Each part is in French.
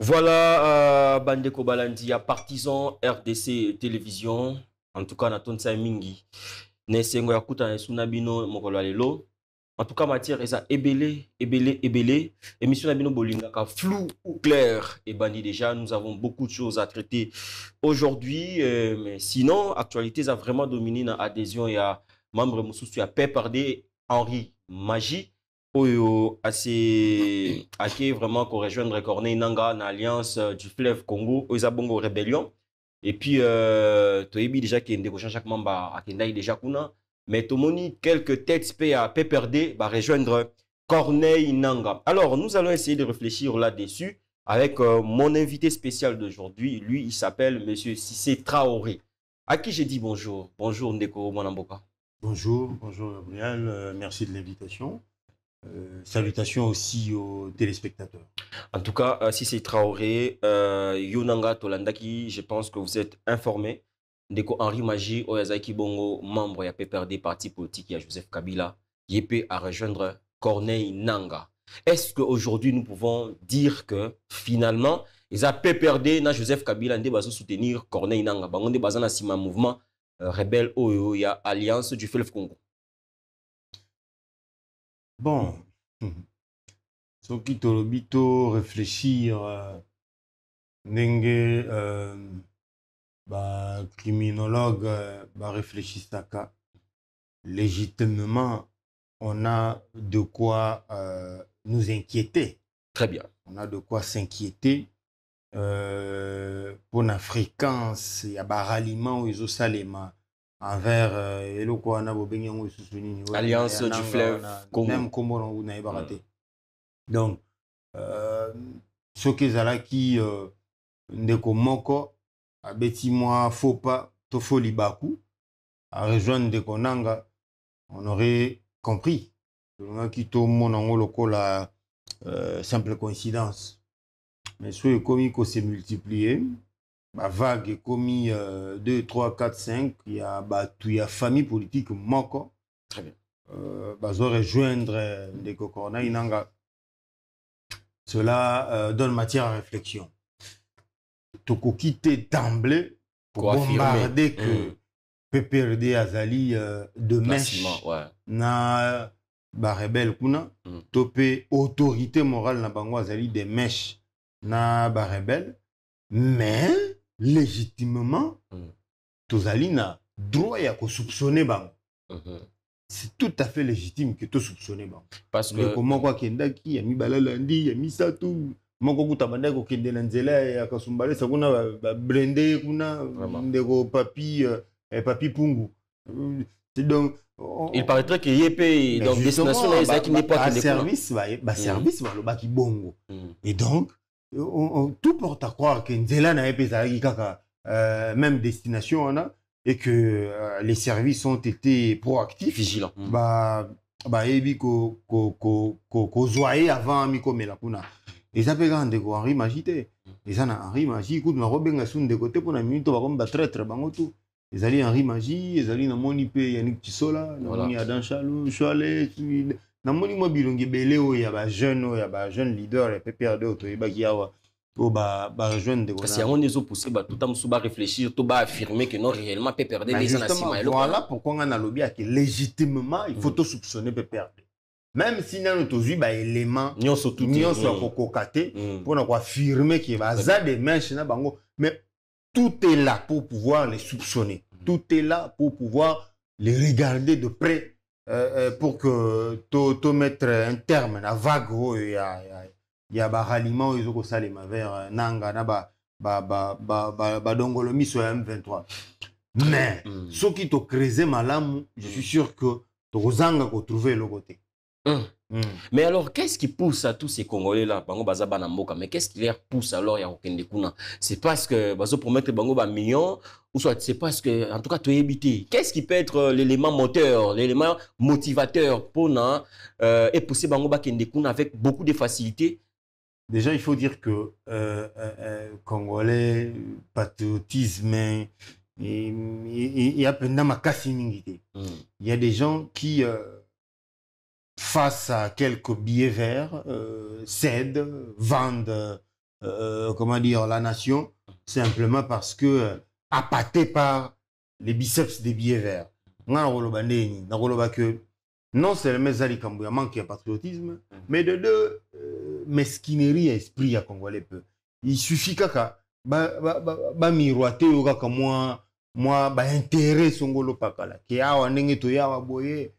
Voilà, Bandeko Balandia, partisan RDC télévision. En tout cas, Natonsa Mingi. Nesengo Yakuta Nesunabino Mokolalelo. En tout cas, matière, ça ébélé. Émission Nabino Bolingaka, flou ou clair. Et Bandi, déjà, nous avons beaucoup de choses à traiter aujourd'hui. Mais sinon, actualité, a vraiment dominé dans l'adhésion. Il y a membre Moussous, il y a Pépardé, Henri Magie. Oyo assez ake vraiment qu'on rejoindre Corneille Nanga dans l'alliance du fleuve Congo aux Abongo rébellion et puis toyebi déjà qui ndeko chaque membre akendai déjà kuna mais tomoni quelques têtes à PPRD va rejoindre Corneille Nanga. Alors nous allons essayer de réfléchir là-dessus avec mon invité spécial d'aujourd'hui. Lui il s'appelle monsieur Cissé Traoré à qui j'ai dit bonjour. Bonjour Ndeko Mwanamboka. Bonjour Gabriel, merci de l'invitation. Salutations aussi aux téléspectateurs. En tout cas, si c'est Traoré, Yonanga Tolandaki, je pense que vous êtes informé. Ndeko Henri Magie, Oyazaki Bongo, membre de la PPRD, parti politique, il y a Joseph Kabila, Yépé à rejoindre Corneille Nanga. Est-ce qu'aujourd'hui nous pouvons dire que finalement, ils ont PPRD, na Joseph Kabila, on va soutenir Corneille Nanga. On est basé dans un mouvement rebelle, il y a Alliance du Fleuve Congo. Bon. Ce qui te réfléchir n'enge criminologue réfléchir ça légitimement on a de quoi nous inquiéter. Très bien. On a de quoi s'inquiéter pour la fréquence il y a ralliement aux Osalema envers Alliance du fleuve Congo. Même Congo on a baraté. Donc ce que zalaki ndeko moko abeti moi faut pas to foli baku à rejoindre ndeko Nanga on aurait compris qui to monango lokola simple coïncidence mais ce commis qu'on s'est multiplié ma vague est commis 2 3 4 5 il y a famille politique moko très bien bazo rejoindre ndeko Corneille Nanga. Cela donne matière à réflexion. Toko quitter d'emblée pour bombarder que PPRD Azali de mèche na rebelle kuna topé autorité morale na bango Azali de mèche na rebelle mais légitimement tozali na droit ya ko soupçonner bango. C'est tout à fait légitime que tu soupçonnes. Parce que comment quoi kendaki ya mibala landi ya misatu moko kutabanda ko kendela nzela ya kasumbale sakuna blende kuna ndeko papi papi pungu. Donc il paraîtrait que yépé donc destination là qui n'est pas service service le baki bongo. Et donc tout porte à croire que nzela na yépé za kaka même destination on a et que les services ont été proactifs, vigilants. Ebi ko zoyer avant mi komela kuna. Et ça peut gande ko Henri Magité. Et ça na Henri Magie coup na robenga sun de côté pour na minute ba comme ba traître bango tout. Les alliés Henri Magie, les alliés na moni pe Yannick Tissola, na moni Adam Chalou, Choale, na moni mo bilongi belé o ya ba jeune leader et PPRD auto e ba kiawa. Parce qu'il y a des autres possibles, tout le monde va réfléchir, tout va affirmer que non, réellement, PPRD, voilà pourquoi on a lobby que légitimement, il faut tout soupçonner PPRD. Même si nous avons tous éléments, nous sommes cocatés pour affirmer qu'il va y avoir des mèches, mais tout est là pour pouvoir les soupçonner. Tout est là pour pouvoir les regarder de près pour que tu mettes un terme à la vague. Il y a un ralliement ils ont salima vers Nanga na dongolomi sur M23 mais ceux qui t'ont créé malam je suis sûr que tozanga ko trouver le côté. Mais alors qu'est-ce qui pousse à tous ces Congolais là bango baza bana mboka mais qu'est-ce qui les pousse alors ya kokende kuna c'est parce que bazo promettre bango ba millions ou soit c'est parce que en tout cas tu es habité qu'est-ce qui peut être l'élément moteur l'élément motivateur pour na et pousser bango ba kende kuna avec beaucoup de facilité. Déjà, il faut dire que Congolais, patriotisme, il y a pendant ma cassimingité. Il y a des gens qui, face à quelques billets verts, cèdent, vendent comment dire, la nation, simplement parce que appâté par les biceps des billets verts. Que non seulement Zali Kambouya manque de patriotisme, mais de deux, mesquinerie et esprit à Congolais peu. Il suffit kaka miroiter kaka moi intérêt songolo pakala ki awa ndenge to yawa boye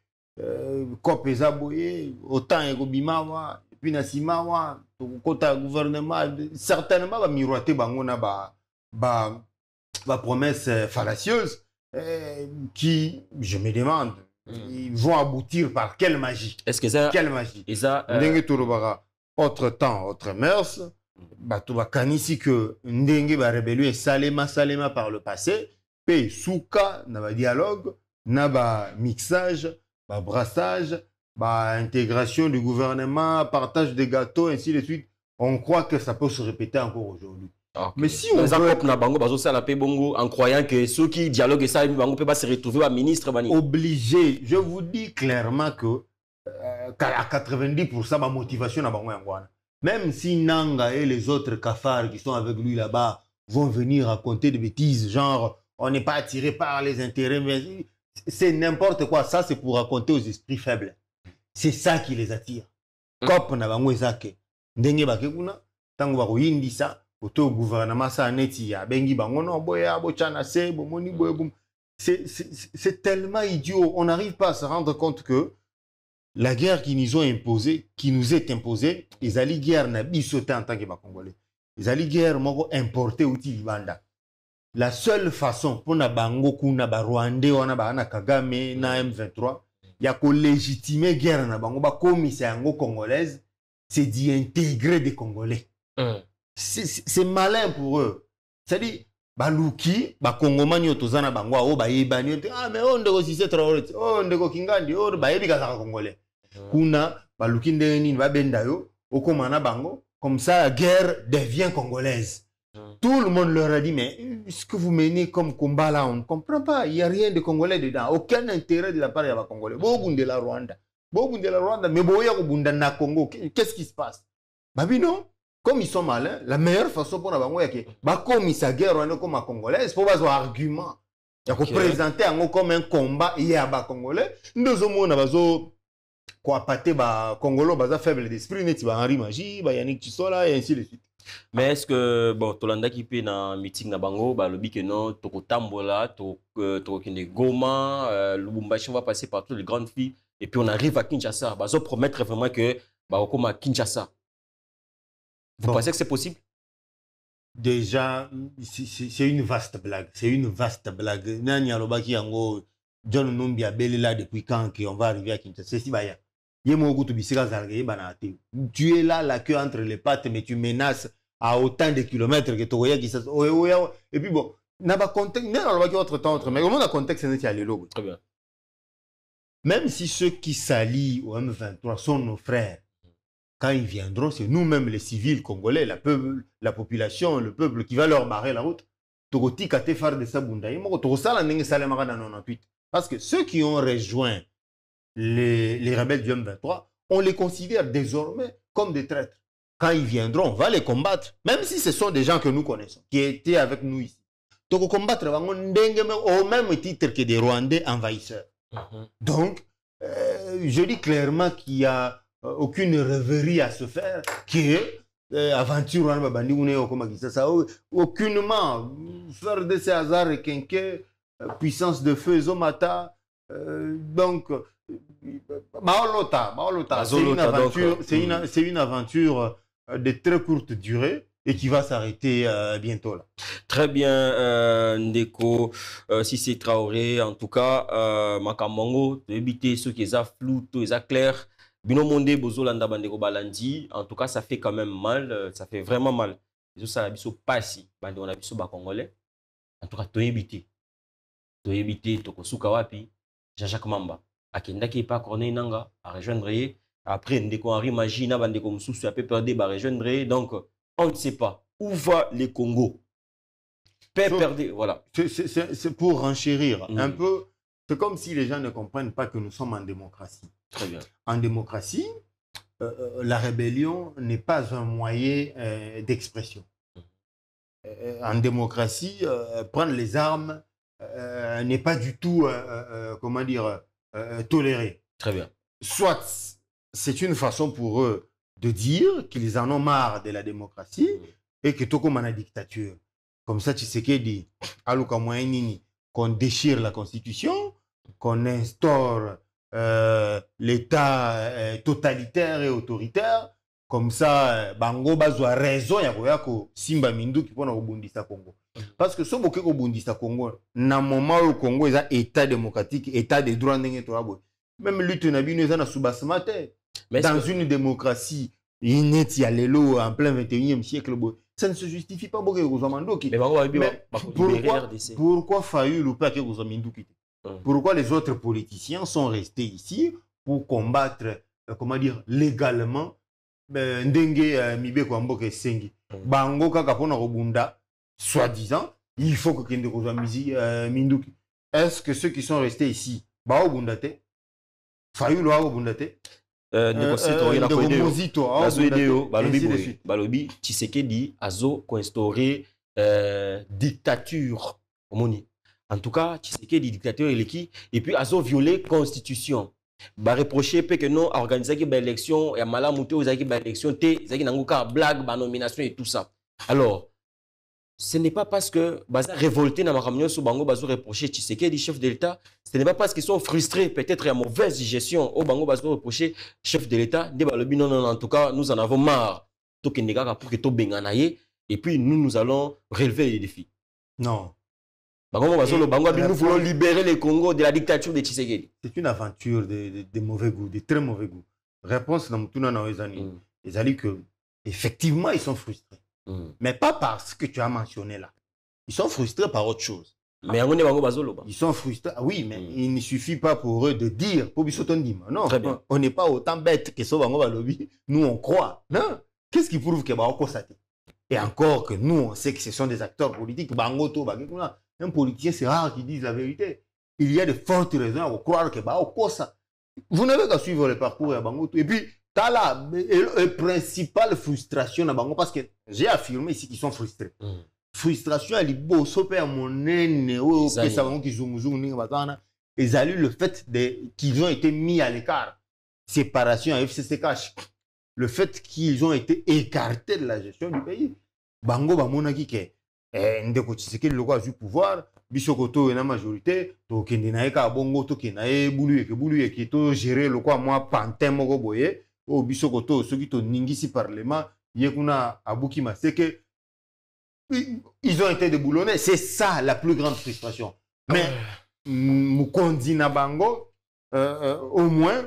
kope eza boye autant eko bimawa puis na simawa to kota gouvernement certainement miroiter bango na promesse fallacieuse qui je me demande ils vont aboutir par quelle magie? Est-ce que ça quelle magie? Ndenge to autre temps, autre mœurs, kanisi que ndenge ba rébellion salema par le passé, pe souka na ba dialogue, na ba mixage, ba brassage, ba intégration du gouvernement, partage des gâteaux, ainsi de suite. On croit que ça peut se répéter encore aujourd'hui. Okay. Mais si on veut... en croyant que ceux qui dialoguent ça, ils ne peuvent pas se retrouver à ministre. Obligé, je vous dis clairement que à 90% ma motivation na bango yangwana. Même si Nanga et les autres cafards qui sont avec lui là-bas vont venir raconter des bêtises, genre on n'est pas attiré par les intérêts, mais c'est n'importe quoi. Ça, c'est pour raconter aux esprits faibles. C'est ça qui les attire. Kop na bango ezake. Ndenge bakekuna, tango bakoyindi ça, auto gouvernement ça neti ya bengi bango non boya bochana se bomoni boye boum. C'est tellement idiot. On n'arrive pas à se rendre compte que la guerre qui nous ont imposée, qui nous est imposée, ils allaient guerre n'a bisoté en tant que Congolais. Ils allaient guerre moko importer outil Libanda. La seule façon pour na bango kuna ba Rwandais wana ba na Kagame na M23, ya ko légitimer guerre na bango ba commissaire yango congolaise, c'est d'y intégrer des Congolais. C'est malin pour eux. C'est-à-dire baluki bakongomani otozana bango o bayebani mais on ndeko Cissé Traoré on ndeko Kingandi o bayebi kazaka congolais kuna baluki ndenge nini babenda yo okomana bango comme ça la guerre devient congolaise. Tout le monde leur a dit mais ce que vous menez comme combat là on ne comprend pas, il y a rien de congolais dedans, aucun intérêt de la part de congolais. Bobunde la Rwanda mais boya ko bunda na Congo, qu'est-ce qui se passe? Babi non. Comme ils sont malins, la meilleure façon pour nous c'est comme sa guerre comme congolaise, pour avoir un argument. Il faut présenter comme un combat hier à congolais. Nous avons quoi pâté ba congolo baza faible d'esprit neti ba Henri Magie, ba Yannick Tissola et ainsi de suite. Mais est-ce que bon Tolanda qui peut na meeting na bango ba lobi que non toko tambola toko kende Goma, Lubumbashi on va passer par toutes les grandes filles et puis on arrive à Kinshasa, bazo promettre vraiment que ba okoma Kinshasa. Vous pensez que c'est possible? Déjà, c'est une vaste blague. C'est une vaste blague. Nani alobaki yango John Numbi a belé là depuis quand qu'on va arriver à Kinshasa? C'est si baya. Tu es là, la queue entre les pattes, mais tu menaces à autant de kilomètres que tu vois qui ça. Et puis bon, n'a pas contexte. Non, alobaki autre temps, mais au moins le contexte c'est allé logo. Très bien. Même si ceux qui s'allient au M23 sont nos frères. Quand ils viendront, c'est nous-mêmes les civils congolais, la population, le peuple qui va leur barrer la route. Parce que ceux qui ont rejoint les rebelles du M23, on les considère désormais comme des traîtres. Quand ils viendront, on va les combattre, même si ce sont des gens que nous connaissons, qui étaient avec nous ici. Donc, combattre au même titre que des Rwandais envahisseurs. Donc, je dis clairement qu'il y a aucune rêverie à se faire, qui est aventure, aucunement faire de ces hasards et quinquets, puissance de feu, Zomata, donc, c'est une aventure de très courte durée et qui va s'arrêter bientôt là. Très bien, Ndeko, Cissé Traoré, en tout cas, Makamongo, éviter ceux qui sont flous, tout est clair. Bino Monde, Bozolanda Bandeko Balandi, en tout cas, ça fait quand même mal, ça fait vraiment mal. Ça a biso passi, bandi on a biso ba congolais. En tout cas, to éviter, Tokosuka wapi, Jean-Jacques Mamba, akenda qui pas Corneille Nanga, à rejoindre. Après, Ndeko Henri Magie, na Bandeko Moussou, a peu perdre, à rejoindre. Donc, on ne sait pas où va les Congo. Voilà. C'est pour renchérir un peu. C'est comme si les gens ne comprennent pas que nous sommes en démocratie. Très bien. En démocratie, la rébellion n'est pas un moyen d'expression. En démocratie, prendre les armes n'est pas du tout, comment dire, toléré. Très bien. Soit c'est une façon pour eux de dire qu'ils en ont marre de la démocratie et que tout comme en a dictature. Comme ça, Tshisekedi, aluka moyen nini, qu'on déchire la constitution, qu'on instaure l'État totalitaire et autoritaire. Comme ça, bango bazwa raison ya koya ko simba minduki pona kobundisa Congo. Parce que so boke kobundisa Congo, na moment où Congo est état démocratique, état de droit ndenge to abo. Même lutte na bino eza na soubassement te. Dans une démocratie, ineti ya lelo en plein 21e siècle, ça ne se justifie pas boke ko mandoki. Mais pourquoi Fayulu pas que ko minduki? Pourquoi les autres politiciens sont restés ici pour combattre, comment dire, légalement ndenge mibe kwa mboka esengi bango kaka pona kobunda soi-disant il faut que kende kozwa minduki. Est-ce que ceux qui sont restés ici ba obunda te Fayulu a obunda te balobi Tshisekedi azo ko instaurer dictature omoni. En tout cas Tshisekedi dictateur eleki et puis azo violer constitution. Ba reprocher que non organiser qui élection et malamuto aux élection té zaki nanguka blague ba nomination et tout ça. Alors ce n'est pas parce que baza révolté na makamyo so bango bazo reprocher Tshisekedi chef de l'État, ce n'est pas parce qu'ils sont frustrés peut-être à mauvaise gestion au bango bazo reprocher chef de l'État de balobi non en tout cas nous en avons marre to kendeka pour que to benganaye et puis nous allons relever les défis. Non. Nous voulons libérer le Congo de la dictature de Tshisekedi. C'est une aventure de mauvais goût, de très mauvais goût. Réponse dans Mutuna Naoezani. Ils ont dit que effectivement ils sont frustrés. Mais pas parce que tu as mentionné là. Ils sont frustrés par autre chose. Mais ils sont frustrés. Oui, mais il ne suffit pas pour eux de dire. Non, on n'est pas autant bête que Sobango Balobi. Nous on croit. Non. Qu'est-ce qui prouve que Baoko Sate? Et encore que nous on sait que ce sont des acteurs politiques. Bangoto, Bagekuna. Un politicien, c'est rare qu'il dise la vérité. Il y a de fortes raisons à croire que ça. Vous n'avez qu'à suivre le parcours à Bangoto. Et puis, tu as la principale frustration à Bango parce que j'ai affirmé ici qu'ils sont frustrés. Frustration à l'Ibo, Sopé Monene, ils ont eu le fait qu'ils ont été mis à l'écart. Séparation à FCCK. Le fait qu'ils ont été écartés de la gestion du pays. Bango, Bamonaki, ndeko Tshisekedi loko a eu pouvoir bisokoto na majorité to kende na eka bongo to kena e bulu eke to gérer loko moi pantin moko boye o bisokoto soki to ningisi parlement yekuna abuki maseke ils ont été déboulonnés. C'est ça la plus grande frustration. Mais Mukondi na bango au moins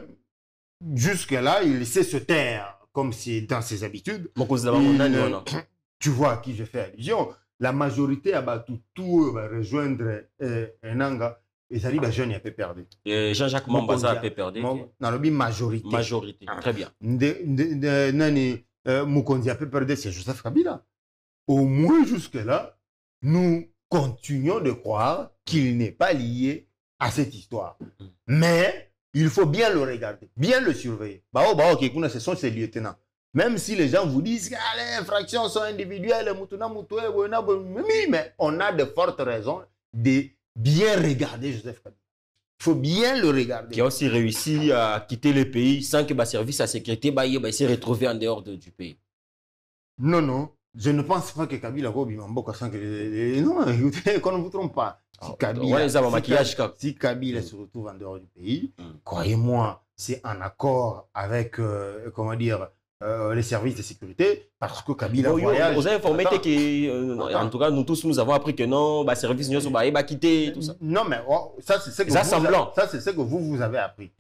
jusque là il sait se taire comme c'est dans ses habitudes. Tu vois à qui je fais allusion. La majorité a battu tout va rejoindre Enanga et ça dit bah jeune il a peu perdu. Jean-Jacques Mambaza a peu perdu. Dans le majorité. Majorité. Très bien. Nani Mukondi a peu perdu c'est Joseph Kabila. Au moins jusque là nous continuons de croire qu'il n'est pas lié à cette histoire. Mais il faut bien le regarder, bien le surveiller. Ok, ce sont ses lieutenants. Même si les gens vous disent que les infractions sont individuelles, mais on a de fortes raisons de bien regarder Joseph Kabila. Il faut bien le regarder. Qui a aussi réussi à quitter le pays sans que le service à sécurité s'est retrouvé en dehors du pays. Non, non. Je ne pense pas que Kabila sans que... Non, écoutez, qu'on ne vous trompe pas. Si Kabila se retrouve en dehors du pays, croyez-moi, c'est en accord avec, comment dire, les services de sécurité, parce que Kabila voyage... Vous avez informé que, en tout cas, nous tous, nous avons appris que non, les services ne sont pas quittés, tout ça. Non, mais ça, c'est ce que vous avez appris.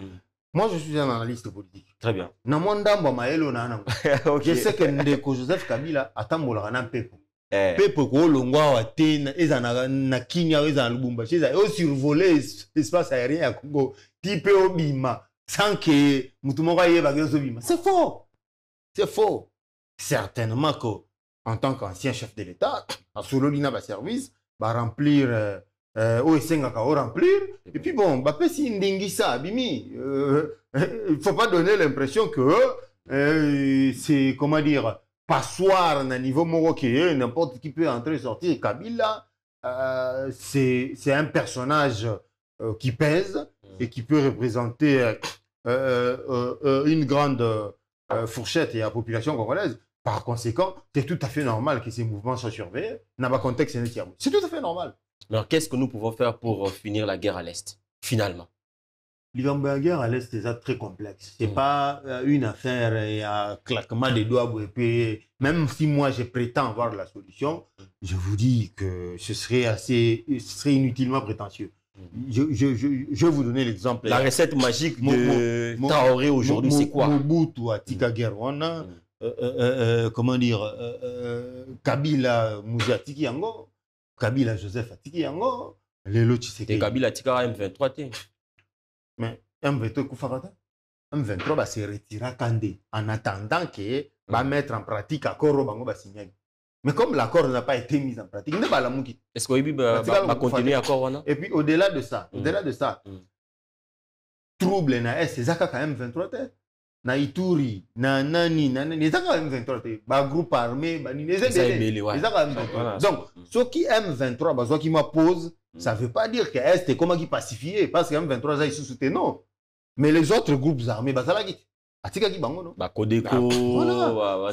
Moi, je suis un analyste politique. Très bien. Je sais que Ndeko Joseph Kabila atambola na pepo. Pepo ko longwa wa tena eza na Kinya eza na Lubumbashi eza o survoler l'espace aérien ya Congo type obima sans que mutu moko yeba ke obima. C'est faux. C'est faux. Certainement que en tant qu'ancien chef de l'État, solo lina ba service ba remplir OSNGaka au remplir et puis bon bah si ndingisa bimi il faut pas donner l'impression que c'est, comment dire, passoire à niveau marocain, n'importe qui peut entrer et sortir. Kabila, c'est un personnage qui pèse et qui peut représenter une grande fourchette et la population congolaise. Par conséquent, c'est tout à fait normal que ces mouvements soient surveillés. Dans le contexte, c'est tout à fait normal. Alors, qu'est-ce que nous pouvons faire pour finir la guerre à l'Est, finalement? La guerre à l'Est, c'est très complexe. Ce n'est pas une affaire et un claquement des doigts. Et puis, même si moi, je prétends avoir la solution, je vous dis que ce serait inutilement prétentieux. Je vais vous donner l'exemple. La recette magique de Traoré aujourd'hui, c'est quoi? Mobutu a tika Guerwana, comment dire, Kabila Moussa Tiki Yango, Kabila Joseph Tiki Yango, Lelo Tshisekedi. Kabila Tika M23. Mais M23 Koufarata, M23 va se retirer à Kandé en attendant que va mettre en pratique l'accord Bango Bassignag. Mais comme l'accord n'a pas été mis en pratique, ne pas la mouki. Est-ce qu'il va continuer l'accord? Et puis au-delà de ça, trouble na est, c'est ça quand même M23. Na Ituri, na Nani, c'est ça quand même M23. Ba groupe armé, ba ni les c'est ça quand même M23. Donc, ce qui M23, bah ce qui m'impose, ça ne veut pas dire que Est est comment qui pacifié parce que M23 ils se soutiennent, non. Mais les autres groupes armés, bah ça la quitte. Atika qui bango non. Bah Kodeko, voilà.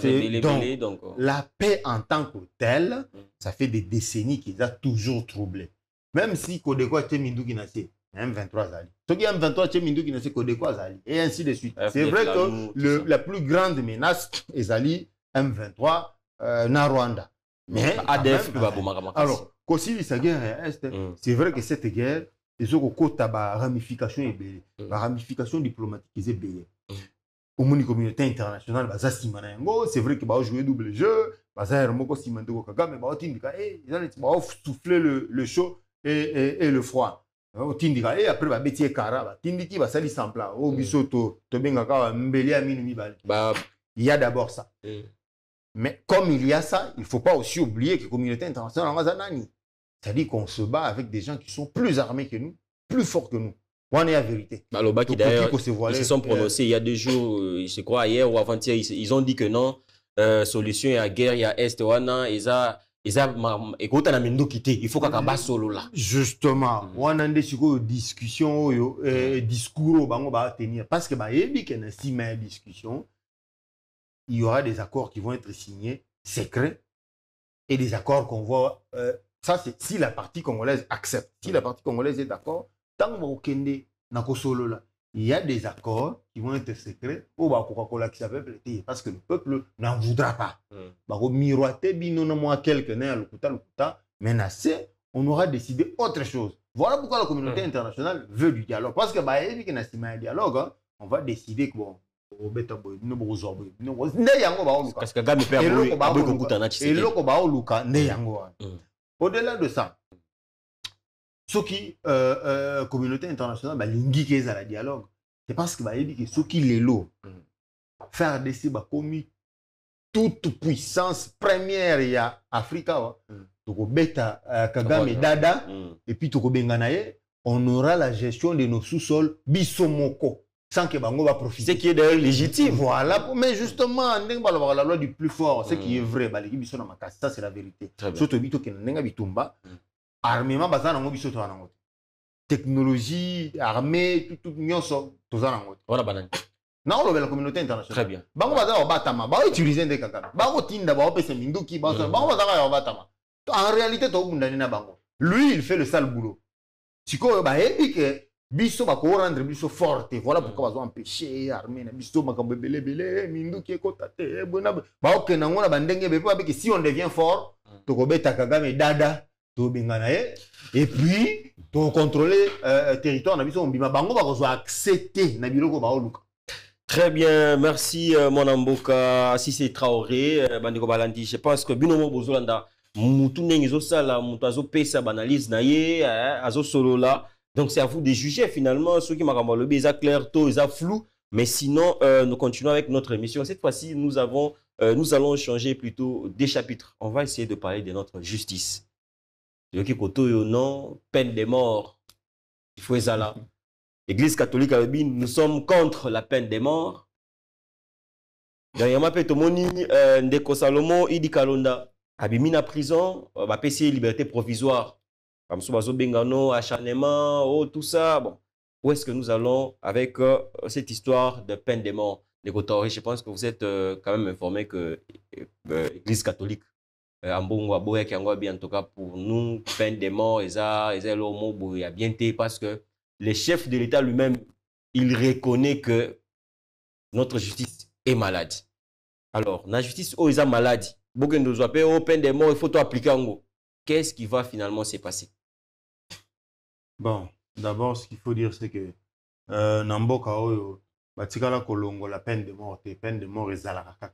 Donc la paix en tant que telle, ça fait des décennies qu'ils a toujours troublé. Même si Kodeko était Mindou qui naissait, M23 Zali. Ce qui est M23 était Mindou qui naissait Kodeko Zali et ainsi de suite. C'est vrai que la plus grande menace est Zali M23 na Rwanda. Mais ADF alors Kosi sa guerre est, c'est vrai que cette guerre, il y a une ramification la ramification diplomatique est belle. Au monde communauté internationale, c'est vrai que va jouer double jeu, mais ils vont souffler le chaud et le froid. Et après, il y a d'abord ça. Mais comme il y a ça, il ne faut pas aussi oublier que la communauté internationale, c'est-à-dire qu'on se bat avec des gens qui sont plus armés que nous, plus forts que nous. On est la vérité. Qui d'ailleurs, ils se sont prononcés il y a 2 jours, je crois, hier ou avant-hier, ils ont dit que non, solution à la guerre, il y a Est, il faut qu'on ait solo là. Justement, on a des discussions, discours, on va tenir. Parce que, discussion, il y aura des accords qui vont être signés secrets et des accords qu'on voit. Ça, c'est si la partie congolaise accepte. Si la partie congolaise est d'accord, tant que il y a des accords qui vont être secrets parce que le peuple n'en voudra pas. Mais on aura décidé autre chose. Voilà pourquoi la communauté internationale veut du dialogue. Parce que un dialogue, on va décider que bon, au-delà de ça, ce qui communauté internationale l'ingi qui est à la dialogue, c'est parce que ce qui les lots faire des commis toute puissance première il y a Africa toko beta Kagame Dada et puis toko benganaye, on aura la gestion de nos sous-sols bisomoko sans que bango va profiter. Ce qui est d'ailleurs légitime. Voilà, mais justement la loi du plus fort, ce qui est vrai, ça c'est la vérité. Surtout bito que nenga bitumba armement bazana ngo biso tozana ngo technologie armée tout nyonso tozana ngo voilà banane na on la communauté internationale très bien bango bazana batama ba utiliser ndeka kaka bango tinda ba opesa minduki bango bazana batama en réalité to bundani na bango lui il fait le sale boulot siko ba ebi que biso ba ko rendre biso forte voilà pourquoi bazo empêcher armée na biso makambo belebele minduki ekotate bona ba okena ngona bandenge be pa que si on devient fort to ko beta Kagame Dada et puis, pour contrôler le territoire, on va accepter. Très bien, merci mon amboka. Si c'est Traoré, je pense que Binomo Bozolanda, donc c'est à vous de juger finalement. Ceux qui m'ont dit ils clair, ils ont flou. Mais sinon, nous continuons avec notre émission. Cette fois-ci, nous allons changer plutôt des chapitres. On va essayer de parler de notre justice. Non, peine de mort. Il faut ça là. L'Église catholique, nous sommes contre la peine de mort. Dernièrement, Petomoni, Ndeko Salomon, Idi Kalonda, abimi na prison, PC liberté provisoire. Comme ça, Bazo Bengano, acharnement, oh, tout ça. Bon, où est-ce que nous allons avec cette histoire de peine de mort? Ndeko Taoré, je pense que vous êtes quand même informé que l'Église catholique, en tout cas pour nous, peine de mort, il y a bien été parce que le chef de l'État lui-même, il reconnaît que notre justice est malade. Alors, la justice, oh, ils sont malades. Beaucoup de gens appellent, oh, peine de mort, il faut tout appliquer en gros. Qu'est-ce qui va finalement se passer? Bon, d'abord, ce qu'il faut dire, c'est que Namboka, Batikala Kolongo, la peine de mort est à la kaka.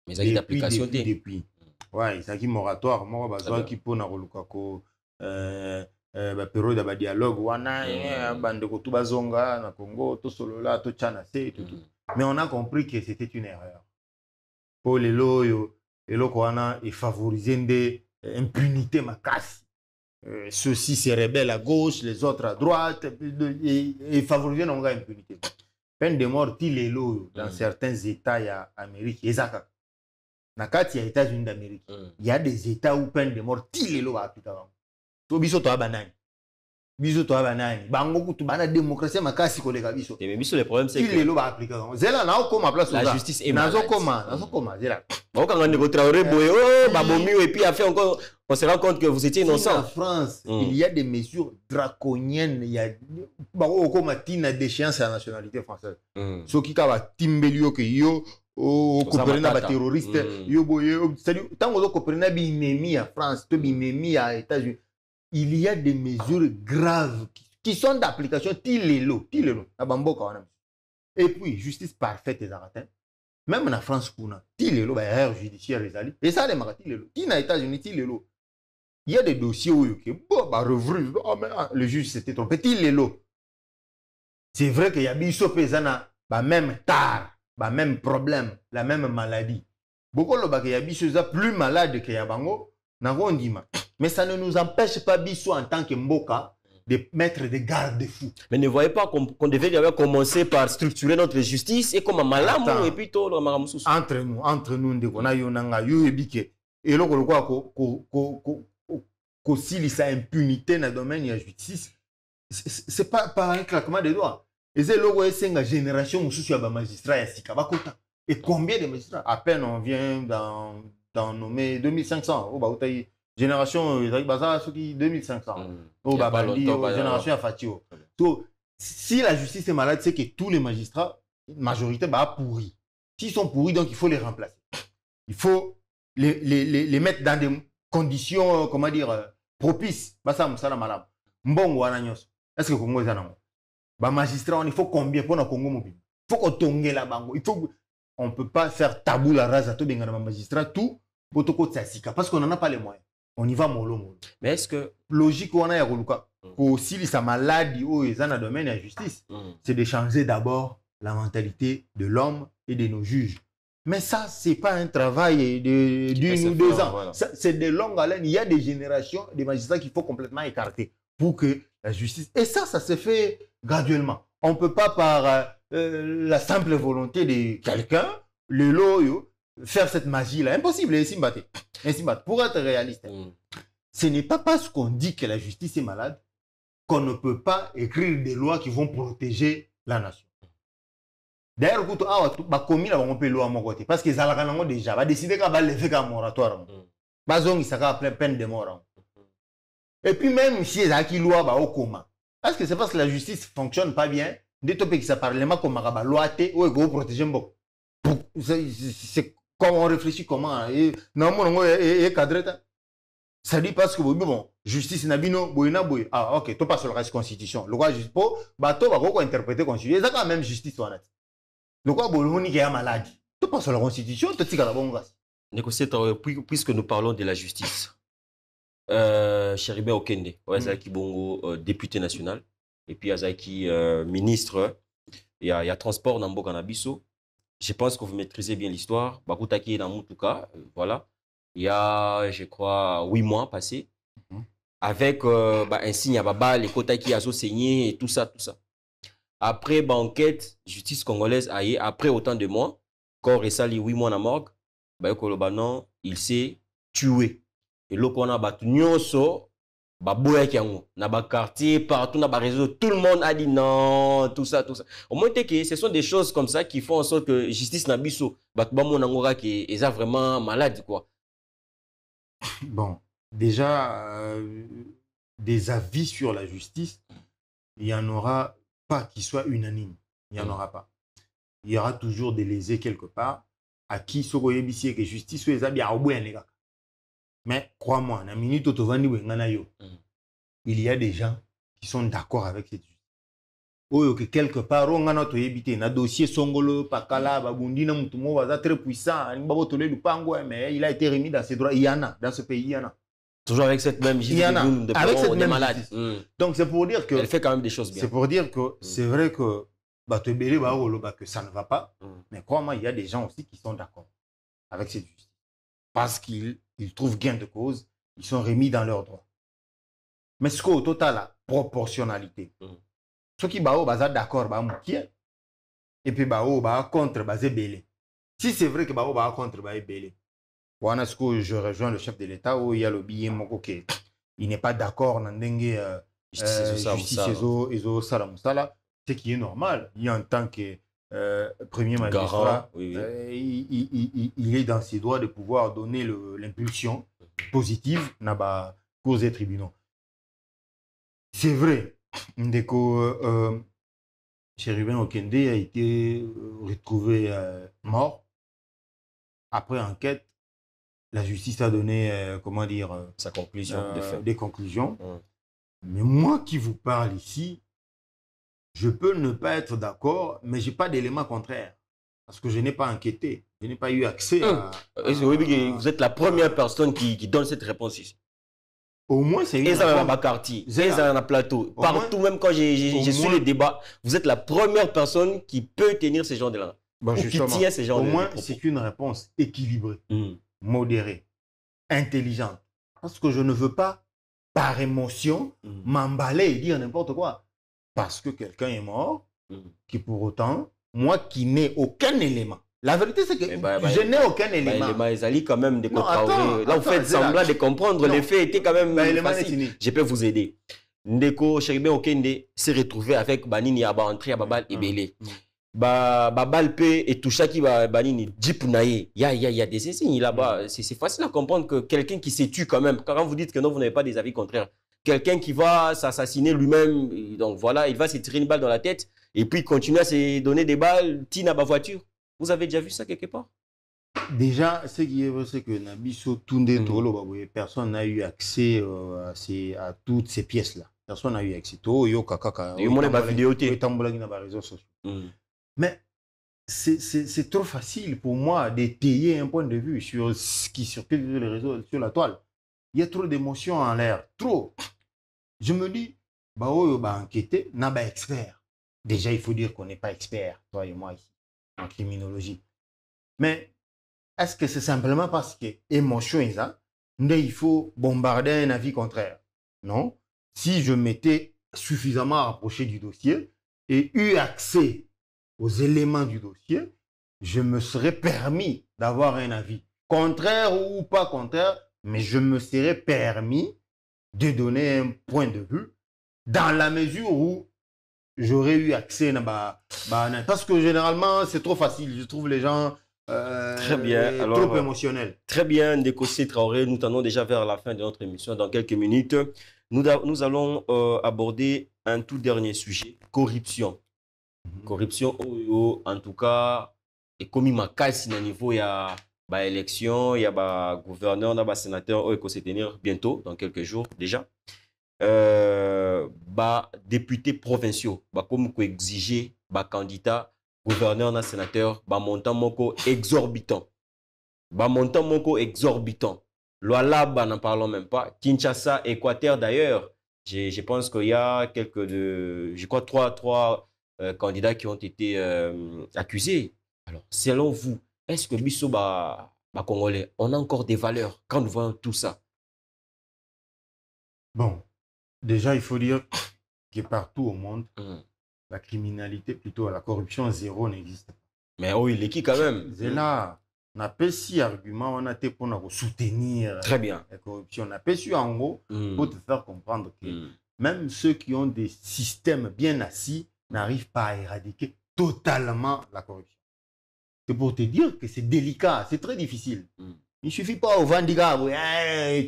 Mais il y a d'application depuis. Ouais, il y a moratoire. Moi, besoin qui peut na kolukako période de dialogue wana bande ko tubazonga na Congo to solola to tchana c'est tout. Mais on a compris que c'était une erreur. Pour les loyo et wana et favoriser des impunités makasi. Ceux-ci se rebellent à gauche, les autres à droite et favoriser non impunité. Peine de mort les loyo dans certains états il y a Amérique ezaka. Na kati ya États-Unis d'Amérique, il y a des États où peine de mort les lois appliquent. To biso to abanani. Biso to abanani. Bango kutu bana démocratie makasi kolega biso. Mais biso le problème c'est que les lois appliquent. Zela na okoma place la justice est malade. Nazo koma zela. Bon quand on est Traoré boyo, oh babomi et puis après encore on se rend compte que vous étiez innocent. En France, il y a des mesures draconiennes, il y a bako okoma tina déchéance à la nationalité française. Ce qui ka ba timbelio que yo coopérer na ba terroriste yo boye c'est-à-dire tant que coopérer na binemi à France, to binemi à États-Unis. Il y a des mesures graves qui sont d'application tilelo na bamboka wana. Et puis justice parfaite et aratin. Même en France kuna tilelo ba erreur judiciaire ezali. Et ça les marati tilelo. Tina États-Unis tilelo. Il y a des dossiers où le juge s'était trompé. C'est vrai qu'il y a des même tard, même problème, la même maladie. Beaucoup de gens sont plus malades que Yabango. Mais ça ne nous empêche pas, en tant que Mboka, de mettre des garde-fous. Mais ne voyez pas qu'on devait commencer par structurer notre justice et comme un malamou et puis tout le maramoussous. Entre nous, on a eu et s'il y a impunité dans le domaine de la justice, c'est pas un claquement de doigts. Et c'est la génération où il y a des magistrats. Et combien de magistrats? À peine on vient d'en nommer 2500. Génération 2500. Génération à Fatio. Si la justice est malade, c'est que tous les magistrats, majorité, pourris. S'ils sont pourris, donc il faut les remplacer. Il faut les mettre dans des conditions, comment dire, propices. Est-ce que Congo est un magistrat, il faut combien pour le Congo mobile? Il faut qu'on tombe là-bas. On ne peut pas faire tabou la race à tout le magistrat, tout, parce qu'on n'en a pas les moyens. On y va mollo. Mais est-ce que logique, on a aussi sa maladie ou les dans le domaine de la justice, c'est de changer d'abord la mentalité de l'homme et de nos juges. Mais ça, ce n'est pas un travail d'une ou 2 ans. Voilà. C'est de longue haleine. Il y a des générations de magistrats qu'il faut complètement écarter pour que la justice... Et ça se fait graduellement. On ne peut pas par la simple volonté de quelqu'un, le loyo, faire cette magie-là. Impossible. Pour être réaliste, ce n'est pas parce qu'on dit que la justice est malade qu'on ne peut pas écrire des lois qui vont protéger la nation. D'ailleurs, on peut loi à mon côté parce que les Alakanango déjà va décider qu'à lever un moratoire. Bazong il sera plein peine de mort. Et puis même si les acquis loi au coma, est-ce que c'est parce que la justice fonctionne pas bien? Des topics qui s'appellent comme la loi T ou go protéger beaucoup. C'est comme on réfléchit comment et non et cadré. Ça dit parce que bon justice nabino boina boy ah ok tu passes sur la constitution. Le quoi juste pour bateau va quoi interpréter constitution. C'est quand même justice honnête. Le quoi boloni qui est malade. Tu passes sur la constitution, tu tires la bonne grâce. Négocier puisque nous parlons de la justice. Chéribé Okende, Azaki Bongo, député national, et puis Azaki ministre, il y a transport dans Mbokanabiso. Je pense que vous maîtrisez bien l'histoire. Bakutaki est dans Moutuka, voilà. Il y a, je crois, 8 mois passés, avec un signe à Baba, les quotas qui a saigné et tout ça. Après, enquête, justice congolaise, après autant de mois, corps et sali 8 mois na morgue, bah koloba non, il s'est tué. Et là qu'on a battu nyonso, bah boya kiango, na ba quartier partout na ba réseau, tout le monde a dit non, tout ça tout ça. Au moins que ce sont des choses comme ça qui font en sorte que justice na biso, bah ba mon angora qui est vraiment malade quoi. Bon, déjà des avis sur la justice, il n'y en aura pas qui soient unanimes. Il n'y en aura pas. Il y aura toujours des lésés quelque part à qui se que justice soit bien au bout. Mais crois-moi, na minute il y a des gens qui sont d'accord avec cette justice. Oyo que quelque part on a to yebité na dossier songolo pakala babundi na mutumo waza très puissant, babo tole lupango mais il a été remis dans ses droits. Il y en a dans ce pays, il y en a. Toujours avec cette même justice. Avec cette même malade. Donc c'est pour dire que elle fait quand même des choses bien. C'est pour dire que c'est vrai que que ça ne va pas, mais crois-moi, il y a des gens aussi qui sont d'accord avec cette justice. Parce qu'ils trouvent gain de cause, ils sont remis dans leurs droits. Mais ce qu'au total, la proportionnalité. Ceux qui sont d'accord, et puis contre, belé. Si c'est vrai que contre, belé. Voilà ce que je rejoins le chef de l'État où il y a le billet, il n'est pas d'accord, justice ce qui est normal. Il en tant que premier magistrat, il est dans ses droits de pouvoir donner l'impulsion positive dans les causes et tribunaux. C'est vrai, Ndeko Chérubin Okende a été retrouvé mort. Après enquête, la justice a donné, comment dire, sa conclusion, des conclusions. Mais moi qui vous parle ici, je peux ne pas être d'accord, mais je n'ai pas d'éléments contraires. Parce que je n'ai pas enquêté. Je n'ai pas eu accès à... Vous êtes la première personne qui donne cette réponse ici. Au moins, c'est une réponse. Et ça va quartier, et ça va plateau. Partout, même quand j'ai su les débats, vous êtes la première personne qui peut tenir ces gens de là. Bon, qui tient ces gens. Au moins, c'est une réponse équilibrée, modérée, intelligente. Parce que je ne veux pas, par émotion, m'emballer et dire n'importe quoi. Parce que quelqu'un est mort, qui pour autant, moi qui n'ai aucun élément. La vérité, c'est que je n'ai aucun élément. Ils allaient quand même là, vous faites semblant de comprendre. Les faits étaient quand même faciles. Je peux vous aider. Ndeko Chérubin Okende s'est retrouvé avec Banini Aba entré à Babal et Belé. Babal P et Touchaki Banini Djipounaye. Il y a des signes là-bas. C'est facile à comprendre que quelqu'un qui s'est tué quand même, quand vous dites que non, vous n'avez pas des avis contraires. Quelqu'un qui va s'assassiner lui-même, donc voilà, il va se tirer une balle dans la tête et puis continuer à se donner des balles, tina ba voiture. Vous avez déjà vu ça quelque part? Déjà, ce qui est vrai, c'est que Nabiso Tunde Tolo, personne n'a eu accès à toutes ces pièces-là. Personne n'a eu accès. Mais c'est trop facile pour moi d'étayer un point de vue sur ce qui circule sur les réseaux, sur la toile. Il y a trop d'émotions en l'air. Trop. Je me dis, enquêter, n'a pas expert. Déjà, il faut dire qu'on n'est pas expert, toi et moi ici, en criminologie. Mais est-ce que c'est simplement parce que émotion est ça, il faut bombarder un avis contraire? Non. Si je m'étais suffisamment rapproché du dossier et eu accès aux éléments du dossier, je me serais permis d'avoir un avis. Contraire ou pas contraire, mais je me serais permis de donner un point de vue dans la mesure où j'aurais eu accès parce que généralement c'est trop facile, je trouve les gens très bien. Alors, trop émotionnels. Très bien, Ndeko Traoré, nous tendons déjà vers la fin de notre émission. Dans quelques minutes, nous allons aborder un tout dernier sujet, corruption. Corruption, en tout cas, et comme il m'a cassé au niveau, il y a élection, il y a gouverneur, il y a sénateur, il va se tenir bientôt, dans quelques jours déjà. Députés provinciaux, comme exiger, candidat, gouverneur, sénateur, montant moko exorbitant. Montant moko exorbitant. Lualaba, n'en parlons même pas. Kinshasa, Équateur d'ailleurs. Je pense qu'il y a je crois, trois candidats qui ont été accusés. Alors, selon vous, est-ce que Bisso Congolais, on a encore des valeurs quand nous voyons tout ça? Bon, déjà, il faut dire que partout au monde, la criminalité, plutôt la corruption zéro n'existe pas. Mais oh, il est qui quand même? C'est là. On a pas si argument, on a été pour nous soutenir Très bien. la corruption. On a pas su en gros pour te faire comprendre que même ceux qui ont des systèmes bien assis n'arrivent pas à éradiquer totalement la corruption. C'est pour te dire que c'est délicat, c'est très difficile. Il ne suffit pas au Vendiga,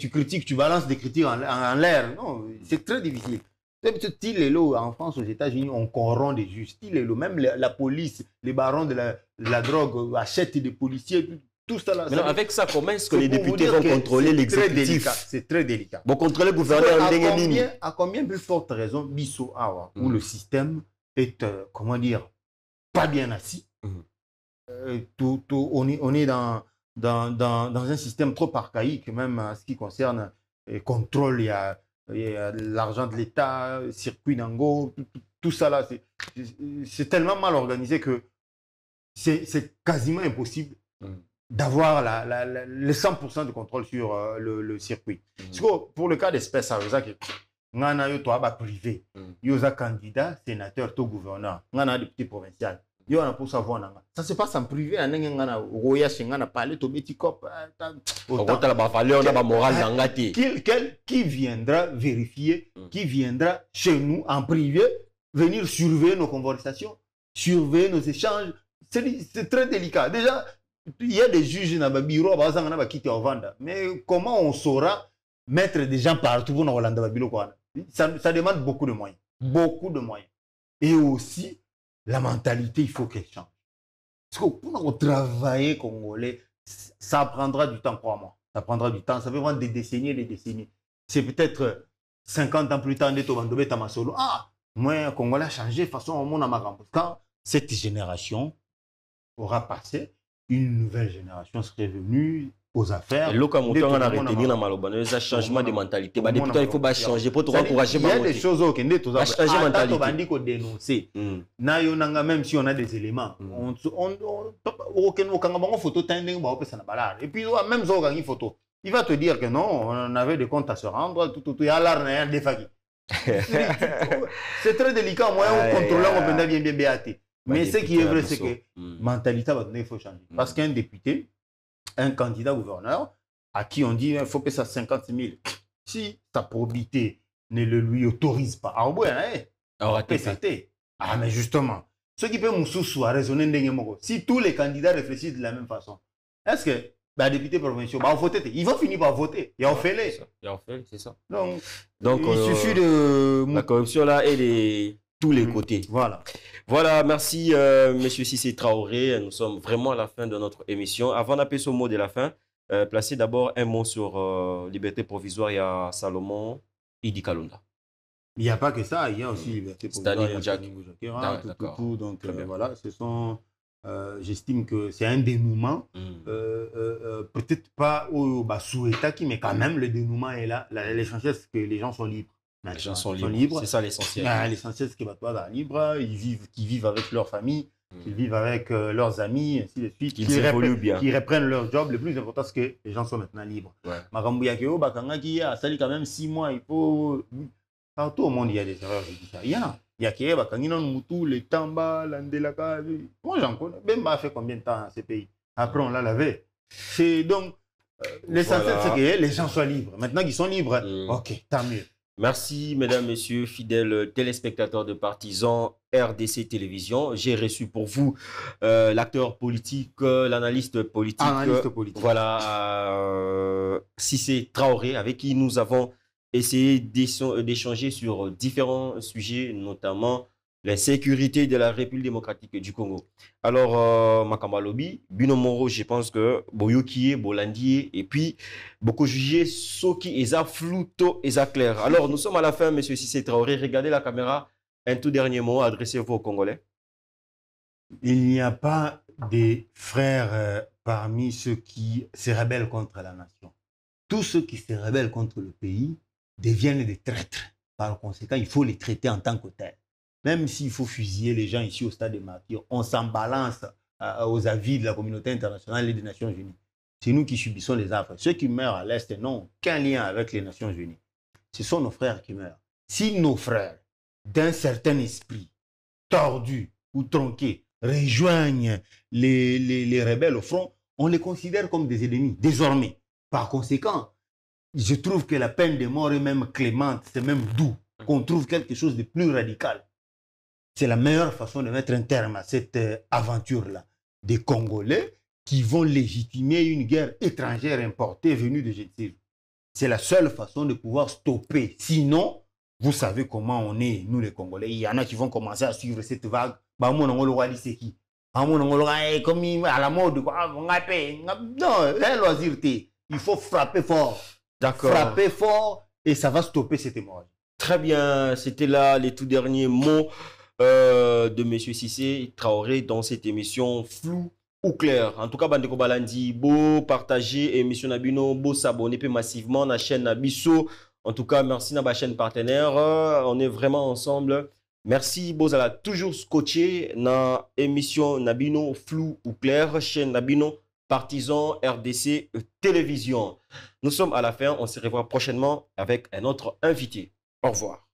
tu critiques, tu balances des critiques en l'air. Non, c'est très difficile. En France, aux États-Unis, on corrompt des juges. Même la police, les barons de la drogue achètent des policiers, tout ça. Là, mais non, avec ça, comment est-ce que les députés vont contrôler l'exécutif? C'est très délicat. Bon, contrôler le gouverneur, à combien plus forte raison, Bisso Awa, où le système est, comment dire, pas bien assis. On est dans un système trop archaïque, même en ce qui concerne le contrôle. Il y a l'argent de l'État, circuit d'Ango, tout ça là. C'est tellement mal organisé que c'est quasiment impossible d'avoir le 100% de contrôle sur le circuit. Pour le cas d'espèce, ça veut dire que on a un privé, il y a un candidat, sénateur, tout gouverneur, on a un député provincial. Pour savoir, ça se passe en privé. Qui viendra vérifier, qui viendra chez nous en privé, venir surveiller nos conversations, surveiller nos échanges. C'est très délicat. Déjà, il y a des juges dans le bureau, mais comment on saura mettre des gens partout pour nous ça demande beaucoup de moyens. Beaucoup de moyens. Et aussi, la mentalité, il faut qu'elle change. Parce que pour travailler congolais, ça prendra du temps, crois-moi. Ça prendra du temps. Ça peut prendre des décennies et des décennies. C'est peut-être 50 ans plus tard, moi, Congolais a changé de façon au monde à ma. Quand cette génération aura passé, une nouvelle génération serait venue aux affaires. Le changement de mentalité. Il faut changer pour encourager. Il y a des choses qui sont changer de mentalité. Dénoncer. Même si on a des éléments, et puis même une photo, il va te dire que non, on avait des comptes à se rendre, tout, il y a l'arnaque des failles. C'est très délicat, moi, on contrôle, on peut bien BAT. Mais ce qui est vrai, c'est que mentalité, il faut changer. Parce qu'un député, un candidat gouverneur, à qui on dit il faut payer ça 50 000. Si sa probité ne le lui autorise pas, mais justement, ce qui peut nous raisonner, si tous les candidats réfléchissent de la même façon, est-ce que les députés provinciaux ils vont finir par voter. Et on fait les. C'est ça. Donc il suffit de. La corruption là est de tous les côtés. Voilà, merci Monsieur Cissé Traoré. Nous sommes vraiment à la fin de notre émission. Avant d'appeler ce mot de la fin, placez d'abord un mot sur liberté provisoire. Il y a Salomon Idi Kalunda. Il n'y a pas que ça, il y a aussi liberté provisoire. Donc voilà, ce sont. J'estime que c'est un dénouement. Peut-être pas au Souetaki, mais quand même le dénouement est là. L'essentiel, c'est que les gens sont libres. Les gens sont libres. C'est ça l'essentiel. L'essentiel, c'est qu'ils soient libres, qu'ils vivent avec leur famille, qu'ils vivent avec leurs amis, ainsi de suite. Qu'ils évoluent bien. Qu'ils reprennent leur job. Le plus important, c'est que les gens sont maintenant libres. Makambouyakeo, Bakangaki, ça dit quand même 6 mois, il faut. Partout au monde, il y a des erreurs judiciaires. Il y en a. Il y a qui Bakangino, Moutou, les Tamba, l'Andelaka. Moi, j'en connais. Bemba a fait combien de temps dans ces pays? Après, on l'a lavé. Donc, l'essentiel, c'est que les gens soient libres. Maintenant qu'ils sont libres, ok, tant mieux. Merci, mesdames, messieurs, fidèles téléspectateurs de Partisans RDC Télévision. J'ai reçu pour vous l'acteur politique, l'analyste politique. Voilà, Cissé Traoré, avec qui nous avons essayé d'échanger sur différents sujets, notamment la sécurité de la République démocratique du Congo. Alors, Makamalobi, Binomoro, je pense que Boyokie, Bolandi, et puis beaucoup jugé Soki, Eza Flouto, Eza Clair. Alors, nous sommes à la fin, monsieur Cissé Traoré. Regardez la caméra. Un tout dernier mot, adressez-vous aux Congolais. Il n'y a pas des frères parmi ceux qui se rebellent contre la nation. Tous ceux qui se rebellent contre le pays deviennent des traîtres. Par conséquent, il faut les traiter en tant que tels. Même s'il faut fusiller les gens ici au stade des martyrs, on s'en balance aux avis de la communauté internationale et des Nations Unies. C'est nous qui subissons les affres. Ceux qui meurent à l'Est n'ont aucun lien avec les Nations Unies. Ce sont nos frères qui meurent. Si nos frères, d'un certain esprit, tordu ou tronqué, rejoignent les rebelles au front, on les considère comme des ennemis, désormais. Par conséquent, je trouve que la peine de mort est même clémente, c'est même doux, qu'on trouve quelque chose de plus radical. C'est la meilleure façon de mettre un terme à cette aventure-là. Des Congolais qui vont légitimer une guerre étrangère importée venue de Génésis. C'est la seule façon de pouvoir stopper. Sinon, vous savez comment on est, nous les Congolais. Il y en a qui vont commencer à suivre cette vague. Bah, mon on le roi dit c'est qui? Comme à la mode, quoi. Non, un loisir, il faut frapper fort. D'accord. Frapper fort et ça va stopper cette hémorragie. Très bien, c'était là les tout derniers mots de M. Cissé Traoré dans cette émission Flou ou Clair. En tout cas, Bandeko Balandi, beau partager émission Nabino, beau s'abonner massivement à la chaîne Nabiso. En tout cas, merci à ma chaîne partenaire. On est vraiment ensemble. Merci, Bozala, toujours scotché dans l'émission Nabino Flou ou Clair, chaîne Nabino Partisan RDC Télévision. Nous sommes à la fin, on se revoit prochainement avec un autre invité. Au revoir.